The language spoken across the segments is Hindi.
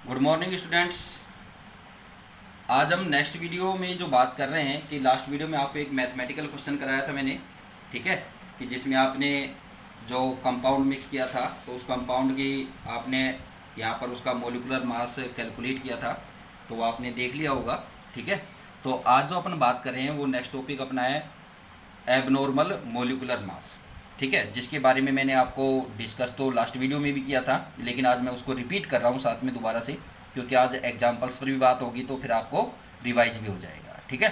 Good morning students. आज हम नेक्स्ट वीडियो में जो बात कर रहे हैं कि लास्ट वीडियो में आपको एक मैथमेटिकल क्वेश्चन कराया था मैंने, ठीक है, कि जिसमें आपने जो कंपाउंड मिक्स किया था तो उस कंपाउंड की आपने यहाँ पर उसका मोलिकुलर मास कैलकुलेट किया था, तो वो आपने देख लिया होगा, ठीक है। तो आज जो अपन बात कर रहे हैं वो नेक्स्ट टॉपिक अपना है एबनॉर्मल मोलिकुलर मास, ठीक है, जिसके बारे में मैंने आपको डिस्कस तो लास्ट वीडियो में भी किया था, लेकिन आज मैं उसको रिपीट कर रहा हूँ साथ में दोबारा से, क्योंकि आज एग्जाम्पल्स पर भी बात होगी तो फिर आपको रिवाइज भी हो जाएगा, ठीक है।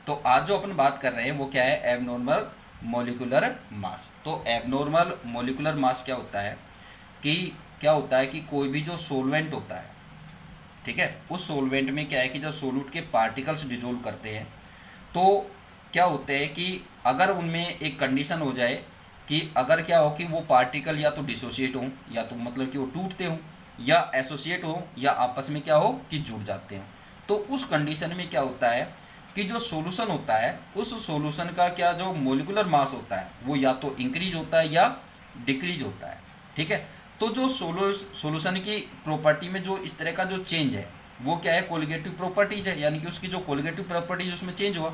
तो आज जो अपन बात कर रहे हैं वो क्या है, एबनॉर्मल मोलिकुलर मास। तो एबनॉर्मल मोलिकुलर मास क्या होता है कि कोई भी जो सोलवेंट होता है, ठीक है, उस सोलवेंट में क्या है कि जब सोल्यूट के पार्टिकल्स डिजोल्व करते हैं तो क्या होता है कि अगर उनमें एक कंडीशन हो जाए कि अगर क्या हो कि वो पार्टिकल या तो डिसोशिएट हों, या तो मतलब कि वो टूटते हों, या एसोसिएट हो, या आपस में क्या हो कि जुड़ जाते हों, तो उस कंडीशन में क्या होता है कि जो सॉल्यूशन होता है उस सॉल्यूशन का क्या जो मोलिकुलर मास होता है वो या तो इंक्रीज होता है या डिक्रीज होता है, ठीक है। तो जो सॉल्यूशन की प्रॉपर्टी में जो इस तरह का जो चेंज है वो क्या है, कोलिगेटिव प्रॉपर्टीज है, यानी कि उसकी जो कोलिगेटिव प्रॉपर्टीज उसमें चेंज हुआ,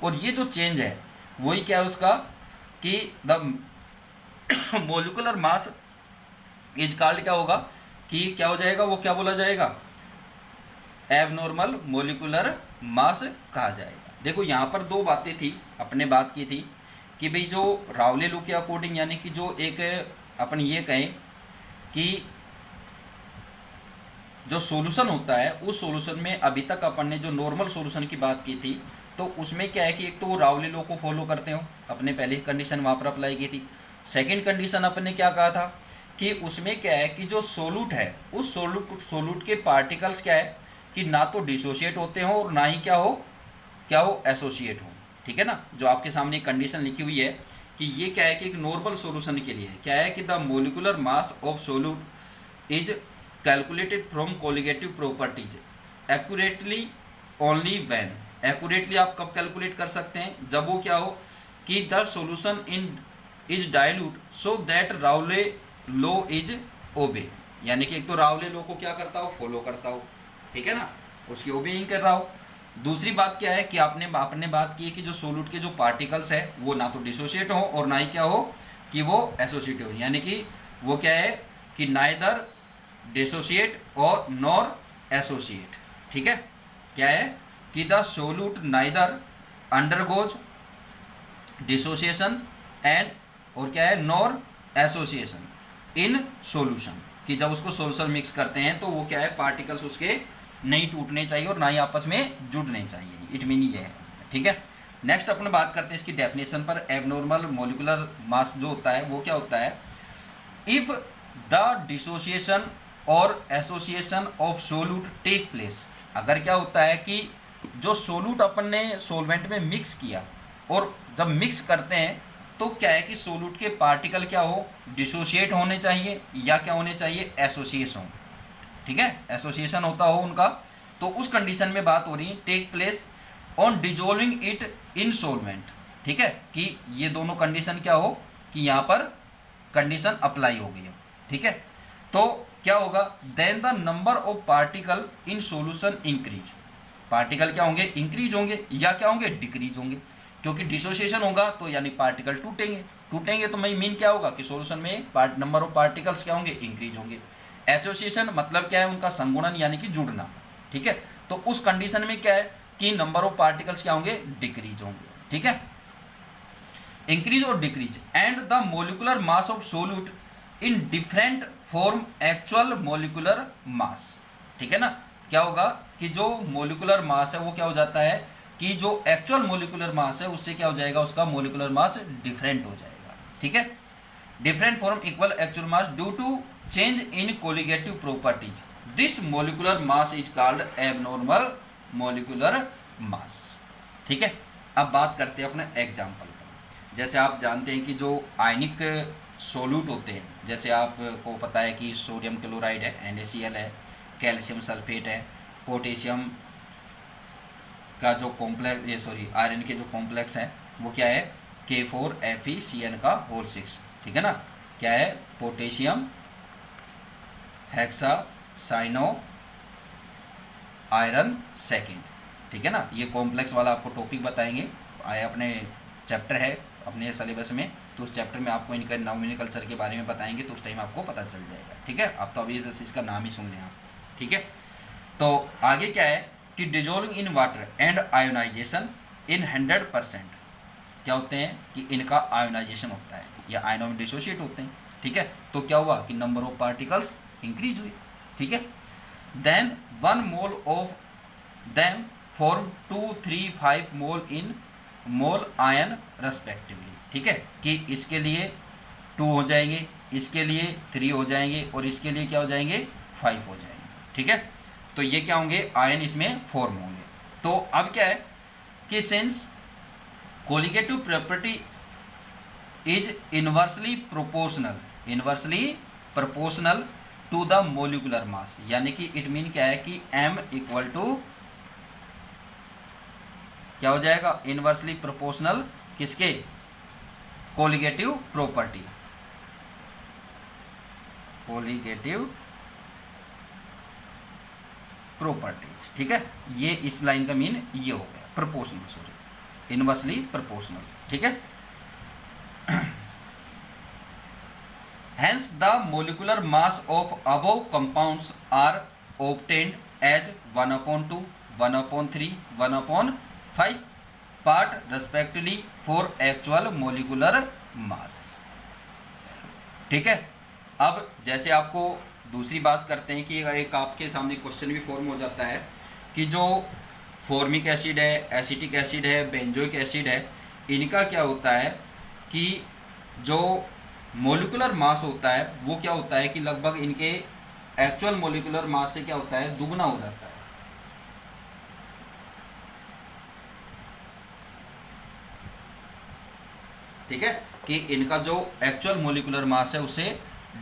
और ये जो चेंज है वही क्या है उसका कि the molecular mass is called क्या होगा कि क्या हो जाएगा, वो क्या बोला जाएगा, एबनॉर्मल मोलिकुलर मास कहा जाएगा। देखो यहाँ पर दो बातें थी, अपने बात की थी कि भाई जो रावले लॉ के अकॉर्डिंग, यानी कि जो एक अपन ये कहें कि जो सॉल्यूशन होता है उस सॉल्यूशन में अभी तक अपन ने जो नॉर्मल सॉल्यूशन की बात की थी तो उसमें क्या है कि एक तो वो रावले लॉ को फॉलो करते हो, अपने पहली कंडीशन वहाँ पर अप्लाई की थी। सेकंड कंडीशन अपन ने क्या कहा था कि उसमें क्या है कि जो सोल्यूट है उस सोल्यूट के पार्टिकल्स क्या है कि ना तो डिसोशिएट होते हो और ना ही क्या हो एसोसिएट हो, ठीक है ना। जो आपके सामने कंडीशन लिखी हुई है कि ये क्या है कि एक नॉर्मल सॉल्यूशन के लिए क्या है कि the molecular mass of solute is calculated from colligative properties accurately only when. Accurately आप कब कैलकुलेट कर सकते हैं, जब वो क्या हो कि the solution in is dilute so that रावले लॉ इज ओबे, यानी कि एक तो रावले लॉ को क्या करता हो, फॉलो करता हो, ठीक है ना, उसकी ओबेइंग कर रहा हो। दूसरी बात क्या है कि आपने बात की है कि जो सोल्यूट के जो पार्टिकल्स है वो ना तो डिसोशिएट हो और ना ही क्या हो कि वो एसोसिएट हो, यानी कि वो क्या है कि नाइदर डिसोशिएट और नॉर एसोसिएट, ठीक है। क्या है कि the solute neither undergoes dissociation and और क्या है नॉर एसोसिएशन इन सॉल्यूशन, कि जब उसको सॉल्यूशन मिक्स करते हैं तो वो क्या है पार्टिकल्स उसके नहीं टूटने चाहिए और ना ही आपस में जुड़ने चाहिए, इट मीन ये है, ठीक है। नेक्स्ट अपन बात करते हैं इसकी डेफिनेशन पर। एबनॉर्मल मोलिकुलर मास जो होता है वो क्या होता है, इफ द डिसोसिएशन और association of solute take place, अगर क्या होता है कि जो सोल्यूट अपन ने सोलवेंट में मिक्स किया और जब मिक्स करते हैं तो क्या है कि सोल्यूट के पार्टिकल क्या हो, डिसोशिएट होने चाहिए या क्या होने चाहिए, एसोसिएशन, ठीक है, एसोसिएशन होता हो उनका। तो उस कंडीशन में बात हो रही है take place on dissolving it in solvent, ठीक है, कि ये दोनों कंडीशन क्या हो कि यहाँ पर कंडीशन अप्लाई हो गई है, ठीक है। तो क्या होगा, then the number of particle in solution increase, particle क्या होंगे, इंक्रीज होंगे या क्या होंगे, डिक्रीज होंगे, क्योंकि डिसोसिएशन होगा तो यानी पार्टिकल टूटेंगे तो मीन क्या होगा कि सॉल्यूशन में नंबर ऑफ पार्टिकल्स क्या होंगे, इंक्रीज होंगे। एसोसिएशन मतलब क्या है, उनका संगुणन यानी कि जुड़ना, ठीक है। तो उस कंडीशन में क्या है कि नंबर ऑफ पार्टिकल्स क्या होंगे, डिक्रीज होंगे, ठीक है, इंक्रीज और decrease. And the molecular mass of solute in different form actual molecular mass, ठीक है ना। क्या होगा कि जो मोलिकुलर मास है वो क्या हो जाता है कि जो एक्चुअल मोलिकुलर मास है उससे क्या हो जाएगा, उसका मोलिकुलर मास डिफरेंट हो जाएगा, ठीक है। Different form equal actual mass due to change in colligative properties, this molecular mass is called abnormal molecular mass, ठीक है। अब बात करते हैं अपने एग्जाम्पल पर। जैसे आप जानते हैं कि जो आयनिक सोल्यूट होते हैं, जैसे आपको पता है कि सोडियम क्लोराइड है, NaCl है, कैल्शियम सल्फेट है, पोटेशियम का जो कॉम्प्लेक्स आयरन के जो कॉम्प्लेक्स है वो क्या है, K4FeCN का होल 6, ठीक है ना। क्या है, potassium hexa cyano iron second, ठीक है ना। ये कॉम्प्लेक्स वाला आपको टॉपिक बताएंगे, आए अपने चैप्टर है अपने सिलेबस में, तो उस चैप्टर में आपको इनका नॉमिनोकल्चर के बारे में बताएंगे, तो उस टाइम आपको पता चल जाएगा, ठीक है। आप तो अभी बस इसका नाम ही सुन लें आप, ठीक है। तो आगे क्या है कि dissolving in water and ionisation in 100%, क्या होते हैं कि इनका आयोनाइजेशन होता है या आयनों में डिसोशिएट होते हैं, ठीक है। तो क्या हुआ कि नंबर ऑफ पार्टिकल्स इंक्रीज हुए, ठीक है। Then 1 mole of them form 2, 3, 5 mole in mole ion respectively, ठीक है। कि इसके लिए 2 हो जाएंगे, इसके लिए 3 हो जाएंगे और इसके लिए क्या हो जाएंगे 5 हो जाएंगे, ठीक है। तो ये क्या होंगे आयन इसमें फॉर्म होंगे। तो अब क्या है कि since colligative property is inversely proportional to the molecular mass, यानी कि इट मीन क्या है कि m इक्वल टू क्या हो जाएगा इनवर्सली प्रोपोर्शनल किसके, कोलिगेटिव प्रॉपर्टी, कोलिगेटिव प्रॉपर्टीज, ठीक है। ये इस लाइन का मीन ये हो गया प्रोपोर्शनल, सॉरी इनवर्सली प्रोपोर्शनल, ठीक है। Hence the molecular mass of above compounds are obtained as 1/2, 1/3, 1/5 part respectively for actual molecular mass, ठीक है। अब जैसे आपको दूसरी बात करते हैं कि एक आपके सामने क्वेश्चन भी फॉर्म हो जाता है कि जो फॉर्मिक एसिड है, एसिटिक एसिड है, बेंजोइक एसिड है, इनका क्या होता है कि जो मोलिकुलर मास होता है वो क्या होता है कि लगभग इनके एक्चुअल मोलिकुलर मास से क्या होता है दुगना हो जाता है, ठीक है। कि इनका जो एक्चुअल मोलिकुलर मास है उससे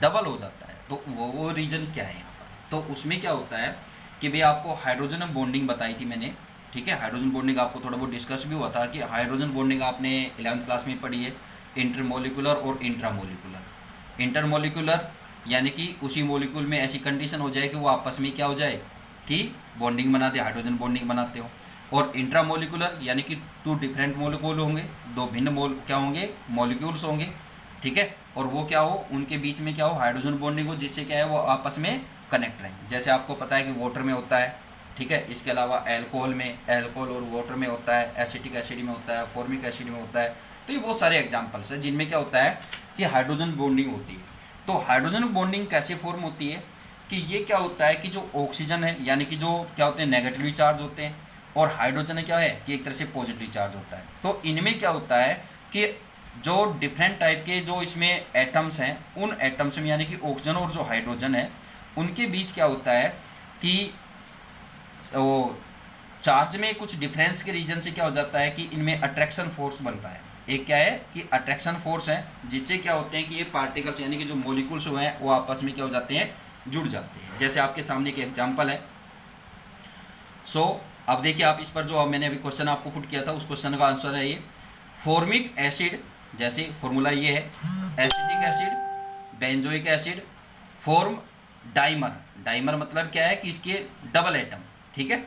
डबल हो जाता है। तो वो रीजन क्या है यहाँ पर, तो उसमें क्या होता है कि भाई आपको हाइड्रोजन बॉन्डिंग बताई थी मैंने, ठीक है। हाइड्रोजन बॉन्डिंग आपको थोड़ा बहुत डिस्कस भी हुआ था कि हाइड्रोजन बॉन्डिंग आपने 11th क्लास में पढ़ी है, इंटरमोलिकुलर और इंट्रामोलिकुलर। इंटरमोलिकुलर यानी कि उसी मोलिक्यूल में ऐसी कंडीशन हो जाए कि वो आपस में क्या हो जाए कि बॉन्डिंग बनाते, हाइड्रोजन बॉन्डिंग बनाते हो। और इंट्रामोलिकुलर यानी कि 2 डिफरेंट मोलिक्यूल होंगे, 2 भिन्न क्या होंगे मॉलिक्यूल्स होंगे, ठीक है। और वो क्या हो उनके बीच में क्या हो हाइड्रोजन बॉन्डिंग हो, जिससे क्या है वो आपस में कनेक्ट रहें। जैसे आपको पता है कि वाटर में होता है, ठीक है। इसके अलावा एल्कोहल और वाटर में होता है, एसिटिक एसिड में होता है, फॉर्मिक एसिड में होता है। तो ये बहुत सारे एग्जांपल्स हैं जिनमें क्या होता है कि हाइड्रोजन बॉन्डिंग होती है। तो हाइड्रोजन बॉन्डिंग कैसे फॉर्म होती है कि ये क्या होता है कि जो ऑक्सीजन है यानी कि जो क्या होते हैं नेगेटिवली चार्ज होते हैं, और हाइड्रोजन क्या है कि एक तरह से पॉजिटिवली चार्ज होता है। तो इनमें क्या होता है कि जो डिफरेंट टाइप के जो इसमें एटम्स हैं, उन एटम्स में यानी कि ऑक्सीजन और जो हाइड्रोजन है उनके बीच क्या होता है कि वो चार्ज में कुछ डिफरेंस के रीजन से क्या हो जाता है कि इनमें अट्रैक्शन फोर्स बनता है। एक क्या है कि अट्रैक्शन फोर्स है जिससे क्या होते हैं कि ये पार्टिकल्स यानी कि जो मॉलिक्यूल्स हुए हैं वो आपस में क्या हो जाते हैं जुड़ जाते हैं। जैसे आपके सामने एक एग्जांपल है। सो अब देखिए आप इस पर जो मैंने अभी क्वेश्चन आपको पुट किया था उस क्वेश्चन का आंसर है ये फॉर्मिक एसिड, जैसे फॉर्मूला ये है acetic acid, benzoic acid form dimer. Dimer मतलब क्या है कि इसके डबल एटम, ठीक है,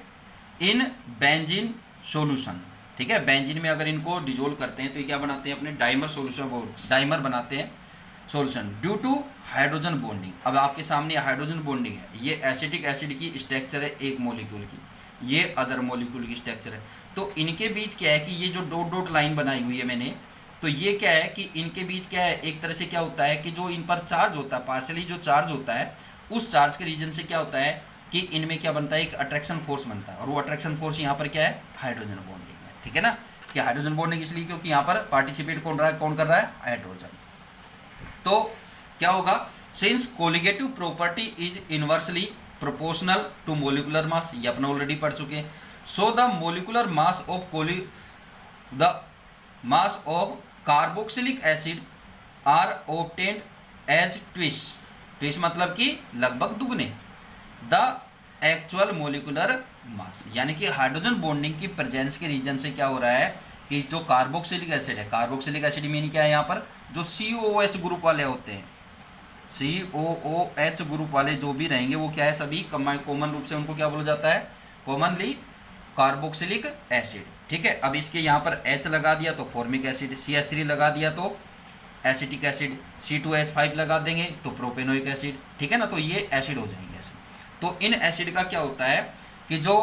इन बेंजीन सॉल्यूशन, ठीक है। बेंजीन में अगर इनको डिजोल्व करते हैं तो ये क्या बनाते हैं अपने डाइमर सॉल्यूशन, डाइमर बनाते हैं solution due to hydrogen bonding. अब आपके सामने हाइड्रोजन बॉन्डिंग है, ये एसिटिक एसिड की स्ट्रक्चर है एक मॉलिक्यूल की, ये अदर मॉलिक्यूल की स्ट्रक्चर है। तो इनके बीच क्या है कि ये जो डॉट डॉट लाइन बनाई हुई है मैंने, तो ये क्या है कि इनके बीच क्या है एक तरह से क्या होता है कि जो इन पर चार्ज होता है पार्शियली जो चार्ज होता है उस चार्ज के रीजन से क्या होता है कि इनमें क्या बनता है एक अट्रैक्शन फोर्स बनता है। और वो अट्रैक्शन फोर्स यहाँ पर क्या है हाइड्रोजन बॉन्डिंग है, ठीक है ना। कि हाइड्रोजन बॉन्डिंग इसलिए क्योंकि यहाँ पर पार्टिसिपेट कौन कर रहा है हाइड्रोजन। तो क्या होगा since colligative property is inversely proportional to molecular mass, ये अपने ऑलरेडी पढ़ चुके हैं। So the molecular mass of carboxylic acid are obtained as twist मतलब कि लगभग दुगने द एक्चुअल मोलिकुलर मास, यानी कि हाइड्रोजन बॉन्डिंग की प्रेजेंस के रीजन से क्या हो रहा है कि जो कार्बोक्सिलिक एसिड है, कार्बोक्सिलिक एसिड मीन क्या है यहाँ पर जो COOH ग्रुप वाले होते हैं, COOH ग्रुप वाले जो भी रहेंगे वो क्या है सभी कॉमन रूप से उनको क्या बोला जाता है कॉमनली कार्बोक्सिलिक एसिड। ठीक है, अब इसके यहाँ पर H लगा दिया तो फॉर्मिक एसिड, CH3 लगा दिया तो एसिटिक एसिड, C2H5 लगा देंगे तो प्रोपेनोइक एसिड। ठीक है ना, तो ये एसिड हो जाएंगे ऐसे। तो इन एसिड का क्या होता है कि जो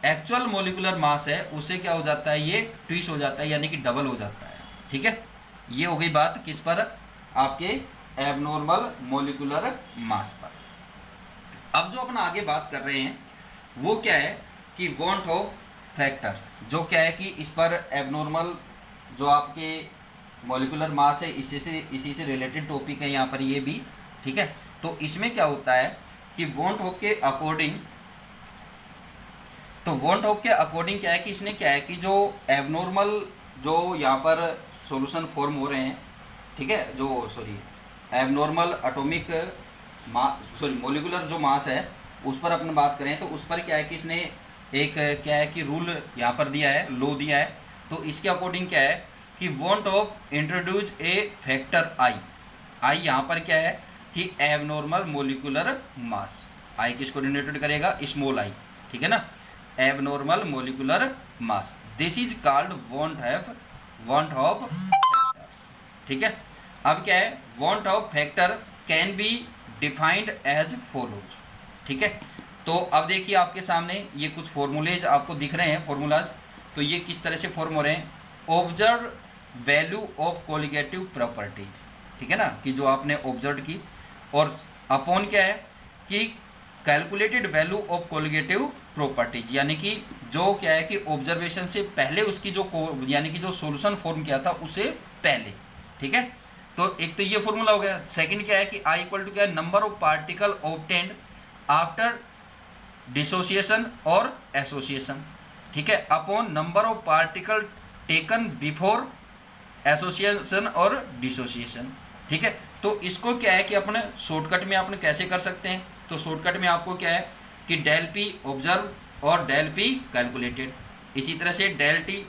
एक्चुअल मोलिकुलर मास है उससे क्या हो जाता है, ये ट्विस्ट हो जाता है, यानी कि डबल हो जाता है। ठीक है, ये हो गई बात किस पर, आपके एबनॉर्मल मोलिकुलर मास पर। अब जो अपना आगे बात कर रहे हैं वो क्या है कि वॉन्ट ऑफ फैक्टर, जो क्या है कि इस पर एबनॉर्मल जो आपके मॉलिकुलर मास है इसी से रिलेटेड टॉपिक है यहाँ पर ये भी। ठीक है, तो इसमें क्या होता है कि वॉन्ट ऑफ के अकॉर्डिंग, तो वॉन्ट ऑफ के अकॉर्डिंग क्या है कि इसने क्या है कि जो एबनॉर्मल जो यहाँ पर सॉल्यूशन फॉर्म हो रहे हैं, ठीक है, जो सॉरी एबनॉर्मल एटॉमिक मोलिकुलर जो मास है उस पर अपन बात करें तो उस पर क्या है कि इसने एक क्या है कि रूल यहाँ पर दिया है, लो दिया है। तो इसके अकॉर्डिंग क्या है कि want of introduce A factor I यहाँ पर क्या है कि एबनॉर्मल मोलिकुलर मास, आई किसको डिनोटेड करेगा, स्मॉल आई। ठीक है ना, abnormal molecular mass, this is called van't Hoff factors. ठीक है, अब क्या है, van't Hoff factor can be defined as follows. ठीक है, तो अब देखिए आपके सामने ये कुछ फॉर्मूलेज आपको दिख रहे हैं, फॉर्मूलाज। तो ये किस तरह से फॉर्म हो रहे हैं, observe value of colligative properties. ठीक है ना, कि जो आपने ऑब्जर्व की, और अपॉन क्या है कि calculated value of colligative properties, यानी कि जो क्या है कि ऑब्जर्वेशन से पहले उसकी जो यानी कि जो सॉल्यूशन फॉर्म किया था उससे पहले। ठीक है, तो एक तो ये फॉर्मूला हो गया। सेकंड क्या है कि आई इक्वल टू क्या है, number of particle obtained after dissociation और एसोसिएशन। ठीक है, upon number of particle taken before association और डिसोसिएशन। ठीक है, तो इसको क्या है कि अपने शॉर्टकट में आपने कैसे कर सकते हैं, तो शॉर्टकट में आपको क्या है कि डेल पी ऑब्जर्व और डेल पी कैलकुलेटेड, इसी तरह से डेल टी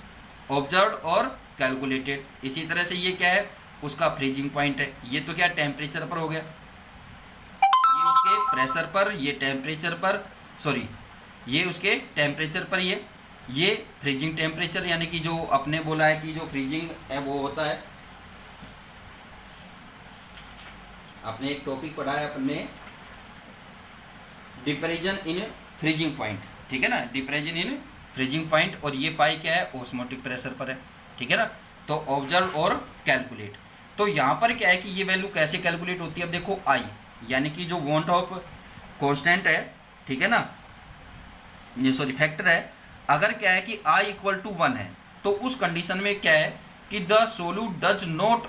ऑब्जर्व और कैलकुलेटेड, इसी तरह से ये क्या है उसका फ्रीजिंग पॉइंट है। ये तो क्या टेम्परेचर पर हो गया, ये उसके प्रेशर पर, ये टेम्परेचर पर, सॉरी ये उसके टेम्परेचर पर, ये फ्रीजिंग टेम्परेचर, यानी कि जो आपने बोला है कि जो फ्रीजिंग है वो होता है, आपने एक टॉपिक पढ़ा है अपने डिप्रेशन इन फ्रीजिंग पॉइंट। ठीक है ना, डिप्रेशन इन फ्रीजिंग पॉइंट, और ये पाई क्या है ऑस्मोटिक प्रेशर पर है। ठीक है ना, तो ऑब्जर्व और कैलकुलेट। तो यहाँ पर क्या है कि ये वैल्यू कैसे कैलकुलेट होती है, अब देखो आई यानी कि जो वॉन्ट ऑफ कांस्टेंट है, ठीक है ना, ये सॉरी फैक्टर है, अगर क्या है कि आई इक्वल टू 1 है तो उस कंडीशन में क्या है कि the solute does not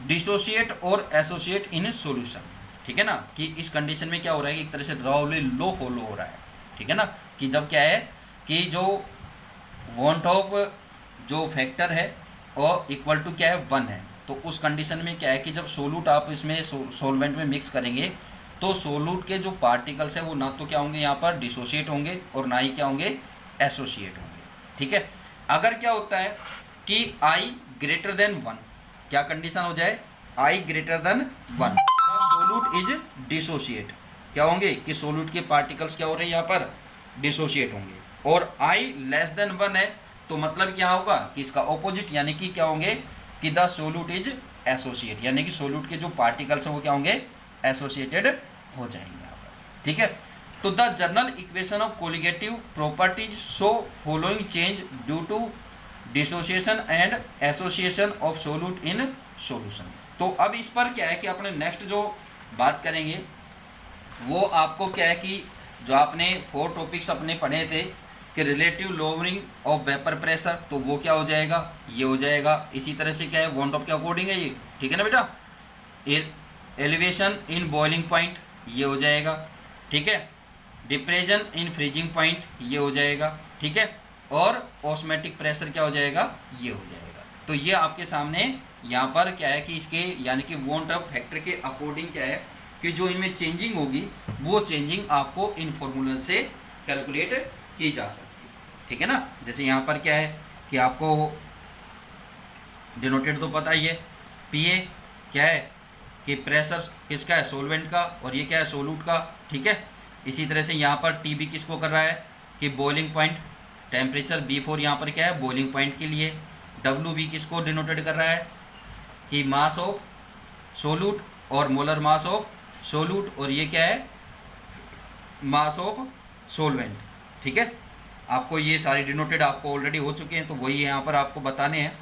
dissociate और एसोसिएट इन सॉल्यूशन। ठीक है ना, कि इस कंडीशन में क्या हो रहा है कि एक तरह से राउली लो फॉलो हो रहा है। ठीक है ना, कि जब क्या है कि जो वॉन्ट ऑफ जो फैक्टर है और इक्वल टू क्या है 1 है, तो उस कंडीशन में क्या है कि जब सोलूट आप इसमें सोलवेंट में मिक्स करेंगे तो सोलूट के जो पार्टिकल्स है वो ना तो क्या होंगे यहाँ पर डिसोशिएट होंगे और ना ही क्या होंगे एसोसिएट होंगे। ठीक है, अगर क्या होता है कि आई ग्रेटर देन 1, क्या कंडीशन हो जाए, i greater than 1 solute is dissociate, क्या होंगे कि सोलूट के पार्टिकल्स क्या हो रहे हैं यहाँ पर डिसोशिएट होंगे, और आई लेस देन 1 है तो मतलब क्या होगा कि इसका ऑपोजिट, यानी कि क्या होंगे कि द सोलूट इज एसोसिएट, यानी कि सोलूट के जो पार्टिकल्स हैं वो क्या होंगे एसोसिएटेड हो जाएंगे यहाँ पर। ठीक है, तो the general equation of colligative properties show following change due to dissociation and association of solute in solution. तो अब इस पर क्या है कि अपने नेक्स्ट जो बात करेंगे वो आपको क्या है कि जो आपने 4 टॉपिक्स अपने पढ़े थे कि relative lowering of vapour pressure, तो वो क्या हो जाएगा, ये हो जाएगा। इसी तरह से क्या है वॉन्ट ऑफ के अकॉर्डिंग है ये, ठीक है ना बेटा, एलिवेशन इन बॉइलिंग पॉइंट ये हो जाएगा। ठीक है, डिप्रेशन इन फ्रीजिंग पॉइंट ये हो जाएगा। ठीक है, और ऑस्मेटिक प्रेशर क्या हो जाएगा, ये हो जाएगा। तो ये आपके सामने यहाँ पर क्या है कि इसके यानी कि वॉन्ट ऑफ फैक्टर के अकॉर्डिंग क्या है कि जो इनमें चेंजिंग होगी वो चेंजिंग आपको इन फॉर्मूला से कैलकुलेट की जा सकती है। ठीक है ना, जैसे यहाँ पर क्या है कि आपको डिनोटेड तो पता ही है, पीए क्या है कि प्रेशर किसका है, सोलवेंट का, और ये क्या है सोलूट का। ठीक है, इसी तरह से यहाँ पर टीबी किसको कर रहा है, कि बॉइलिंग पॉइंट टेम्परेचर B4 यहाँ पर क्या है, बॉइलिंग पॉइंट के लिए। WB किसको डिनोटेड कर रहा है कि मास ऑफ सोल्यूट और मोलर मास ऑफ सोल्यूट, और ये क्या है, मास ऑफ सोलवेंट। ठीक है, आपको ये सारी डिनोटेड आपको ऑलरेडी हो चुके हैं, तो वही यहाँ पर आपको बताने हैं।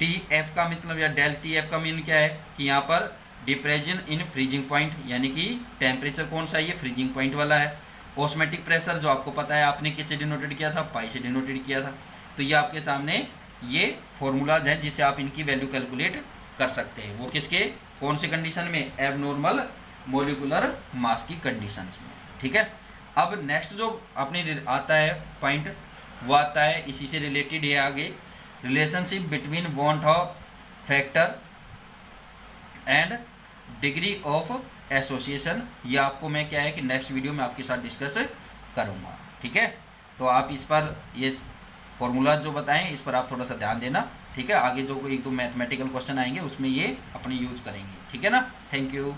TF का मतलब या डेल TF का मीन क्या है कि यहाँ पर डिप्रेशन इन फ्रीजिंग पॉइंट, यानी कि टेम्परेचर कौन सा है, ये फ्रीजिंग पॉइंट वाला है। ऑस्मेटिक प्रेशर जो आपको पता है, आपने किससे डिनोटेड किया था, पाई से डिनोटेड किया था। तो ये आपके सामने ये फॉर्मूलाज हैं जिससे आप इनकी वैल्यू कैलकुलेट कर सकते हैं। वो किसके, कौन से कंडीशन में, एबनॉर्मल मोलिकुलर मास की कंडीशंस में। ठीक है, अब नेक्स्ट जो अपने आता है पॉइंट, वो आता है इसी से रिलेटेड है आगे, relationship between want of factor and degree of association. ये आपको मैं क्या है कि नेक्स्ट वीडियो में आपके साथ डिस्कस करूँगा। ठीक है, तो आप इस पर ये फॉर्मूला जो बताएं इस पर आप थोड़ा सा ध्यान देना। ठीक है, आगे जो एक दो मैथमेटिकल क्वेश्चन आएंगे उसमें ये अपने यूज करेंगे। ठीक है ना, थैंक यू।